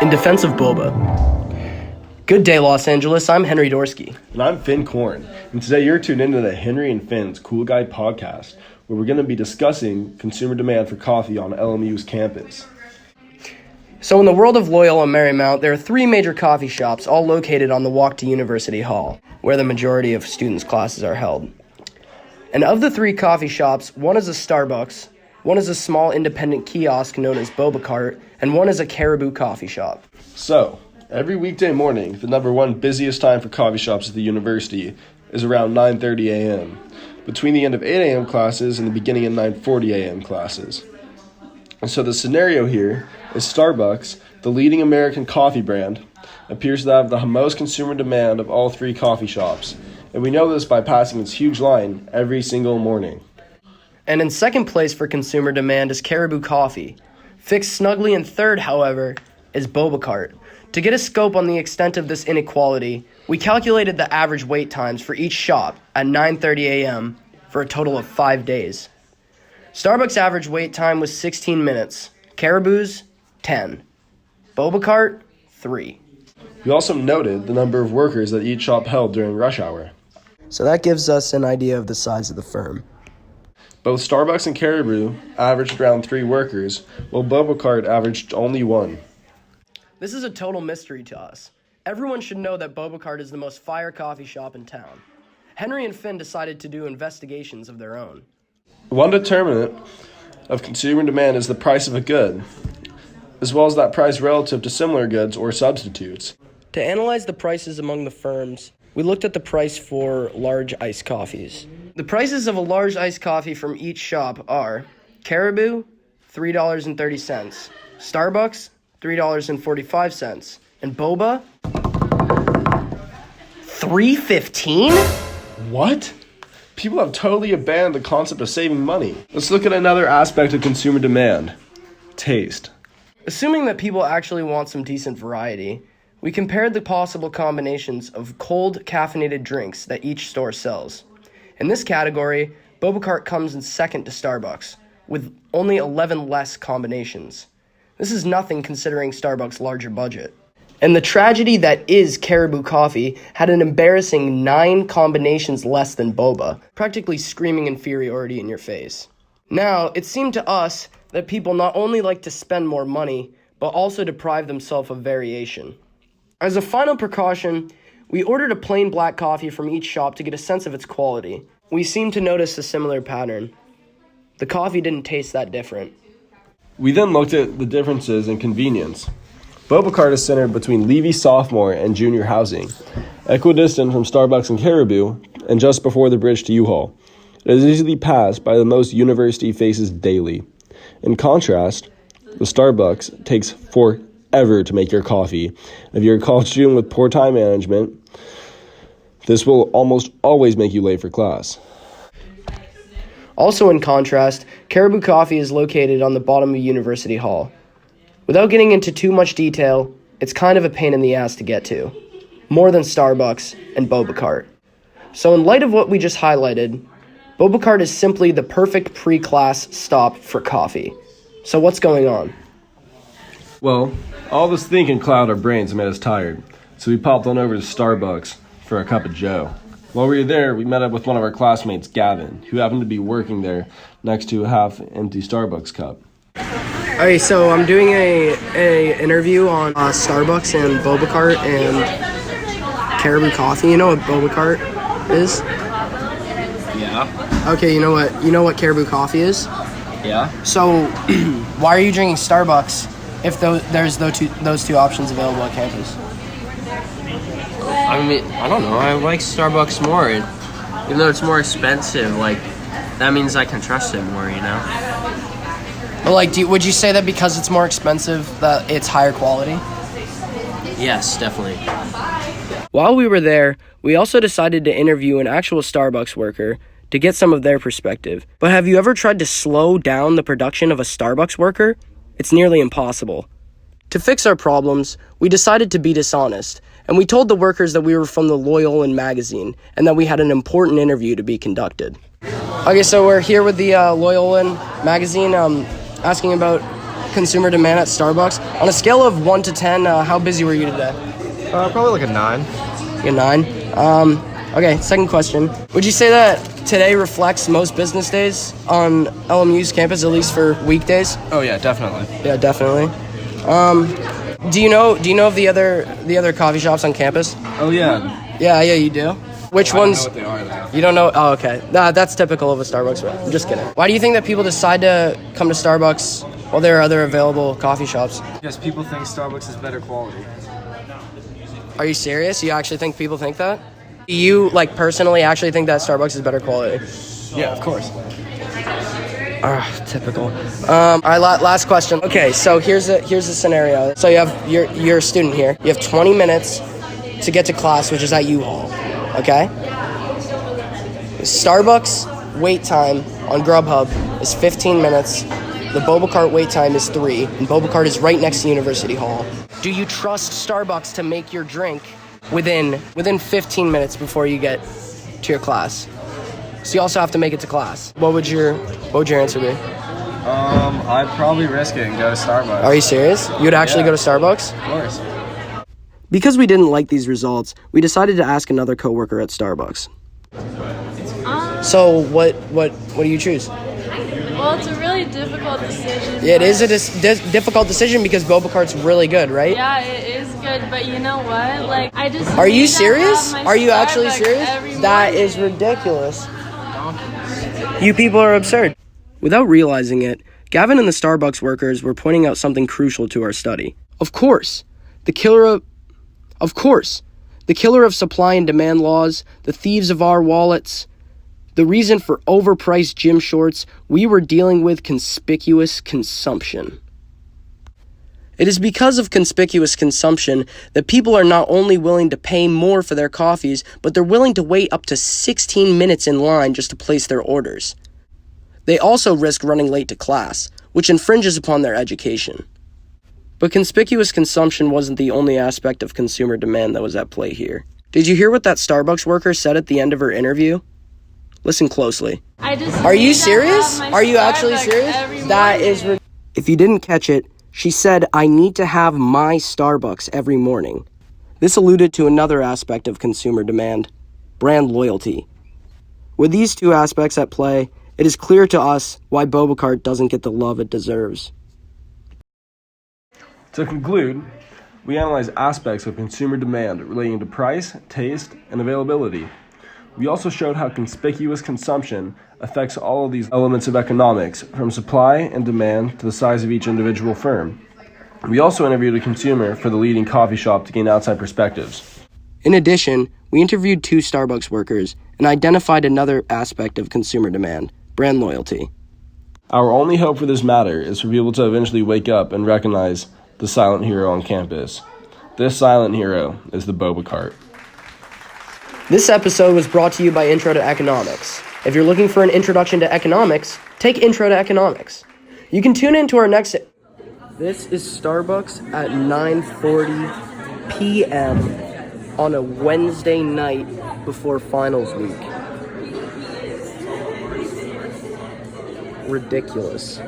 in defense of boba. Good day, Los Angeles. I'm Henry Dorsky. And I'm Finn Korn. And today you're tuned into the Henry and Finn's Cool Guy podcast, where we're going to be discussing consumer demand for coffee on LMU's campus. So in the world of Loyola Marymount, there are three major coffee shops, all located on the walk to University Hall, where the majority of students' classes are held. And of the three coffee shops, one is a Starbucks, one is a small independent kiosk known as Boba Cart, and one is a Caribou coffee shop. So, every weekday morning, the number one busiest time for coffee shops at the university is around 9:30 a.m., between the end of 8 a.m. classes and the beginning of 9:40 a.m. classes. And so the scenario here is Starbucks, the leading American coffee brand, appears to have the most consumer demand of all three coffee shops, and we know this by passing its huge line every single morning. And in second place for consumer demand is Caribou Coffee. Fixed snugly in third, however, is Boba Cart. To get a scope on the extent of this inequality, we calculated the average wait times for each shop at 9:30 a.m. for a total of 5 days. Starbucks' average wait time was 16 minutes, Caribou's 10, Boba Cart 3. We also noted the number of workers that each shop held during rush hour. So that gives us an idea of the size of the firm. Both Starbucks and Caribou averaged around 3 workers, while Boba Cart averaged only 1. This is a total mystery to us. Everyone should know that Boba Cart is the most fire coffee shop in town. Henry and Finn decided to do investigations of their own. One determinant of consumer demand is the price of a good, as well as that price relative to similar goods or substitutes. To analyze the prices among the firms, we looked at the price for large iced coffees. The prices of a large iced coffee from each shop are Caribou, $3.30, Starbucks, $3.45, and Boba, $3.15? What? People have totally abandoned the concept of saving money. Let's look at another aspect of consumer demand: taste. Assuming that people actually want some decent variety, we compared the possible combinations of cold caffeinated drinks that each store sells. In this category, Boba Cart comes in second to Starbucks, with only 11 less combinations. This is nothing considering Starbucks' larger budget. And the tragedy that is Caribou Coffee had an embarrassing 9 combinations less than Boba, practically screaming inferiority in your face. Now, it seemed to us that people not only like to spend more money, but also deprive themselves of variation. As a final precaution, we ordered a plain black coffee from each shop to get a sense of its quality. We seemed to notice a similar pattern. The coffee didn't taste that different. We then looked at the differences in convenience. Boba Cart is centered between Levy Sophomore and Junior Housing, equidistant from Starbucks and Caribou, and just before the bridge to U-Haul. It is easily passed by the most university faces daily. In contrast, the Starbucks takes forever to make your coffee. If you're a college student with poor time management, this will almost always make you late for class. Also in contrast, Caribou Coffee is located on the bottom of University Hall. Without getting into too much detail, it's kind of a pain in the ass to get to. More than Starbucks and Boba Cart. So in light of what we just highlighted, Boba Cart is simply the perfect pre-class stop for coffee. So what's going on? Well, all this thinking clouded our brains and made us tired, so we popped on over to Starbucks for a cup of joe. While we were there, we met up with one of our classmates, Gavin, who happened to be working there next to a half-empty Starbucks cup. Okay, so I'm doing a interview on Starbucks and Boba Cart and Caribou Coffee. You know what Boba Cart is? Yeah. Okay, you know what Caribou Coffee is? Yeah. So, why are you drinking Starbucks if there's those two options available at campus? I mean, I don't know. I like Starbucks more. Even though it's more expensive, like, that means I can trust it more, you know? But would you say that because it's more expensive that it's higher quality? Yes, definitely. While we were there, we also decided to interview an actual Starbucks worker to get some of their perspective. But have you ever tried to slow down the production of a Starbucks worker? It's nearly impossible. To fix our problems, we decided to be dishonest, and we told the workers that we were from the Loyolan magazine and that we had an important interview to be conducted. Okay, so we're here with the Loyolan magazine, asking about consumer demand at Starbucks. On a scale of 1 to 10, how busy were you today? Probably like a 9. A 9. Okay, second question. Would you say that today reflects most business days on LMU's campus, at least for weekdays? Oh yeah, definitely. Yeah, definitely. Do you know of the other coffee shops on campus? Oh yeah. Yeah, you do. Which ones? I don't know what they are though. You don't know? Oh, okay. Nah, that's typical of a Starbucks rep. I'm just kidding. Why do you think that people decide to come to Starbucks while there are other available coffee shops? Because people think Starbucks is better quality. Are you serious? You actually think people think that? Do you, like, personally actually think that Starbucks is better quality? Yeah, of course. Typical. All right, last question. Okay, so here's a scenario. So you're a student here. You have 20 minutes to get to class, which is at U-Haul. Okay? Starbucks wait time on Grubhub is 15 minutes. The Boba Cart wait time is 3, and Boba Cart is right next to University Hall. Do you trust Starbucks to make your drink within 15 minutes before you get to your class? So you also have to make it to class. What would your answer be? I'd probably risk it and go to Starbucks. Are you serious? You would actually go to Starbucks? Of course. Because we didn't like these results, we decided to ask another coworker at Starbucks. So what do you choose? Well, it's a really difficult decision. It is a difficult decision because Boba Cart's really good, right? Yeah, it is good, but you know what? Like, I just. Are you need to serious? have my Are you actually Starbucks serious? every That morning. is ridiculous. You people are absurd. Without realizing it, Gavin and the Starbucks workers were pointing out something crucial to our study. Of course, the killer of supply and demand laws, the thieves of our wallets, the reason for overpriced gym shorts, we were dealing with conspicuous consumption. It is because of conspicuous consumption that people are not only willing to pay more for their coffees, but they're willing to wait up to 16 minutes in line just to place their orders. They also risk running late to class, which infringes upon their education. But conspicuous consumption wasn't the only aspect of consumer demand that was at play here. Did you hear what that Starbucks worker said at the end of her interview? Listen closely. I just Are you need to serious? have my Are you actually Starbucks serious? every That is morning. If you didn't catch it, she said, "I need to have my Starbucks every morning." This alluded to another aspect of consumer demand, brand loyalty. With these two aspects at play, it is clear to us why Boba Cart doesn't get the love it deserves. To conclude, we analyze aspects of consumer demand relating to price, taste, and availability. We also showed how conspicuous consumption affects all of these elements of economics, from supply and demand to the size of each individual firm. We also interviewed a consumer for the leading coffee shop to gain outside perspectives. In addition, we interviewed 2 Starbucks workers and identified another aspect of consumer demand, brand loyalty. Our only hope for this matter is for people to eventually wake up and recognize the silent hero on campus. This silent hero is the Boba Cart. This episode was brought to you by Intro to Economics. If you're looking for an introduction to economics, take Intro to Economics. You can tune in to our next... This is Starbucks at 9:40 p.m. on a Wednesday night before finals week. Ridiculous.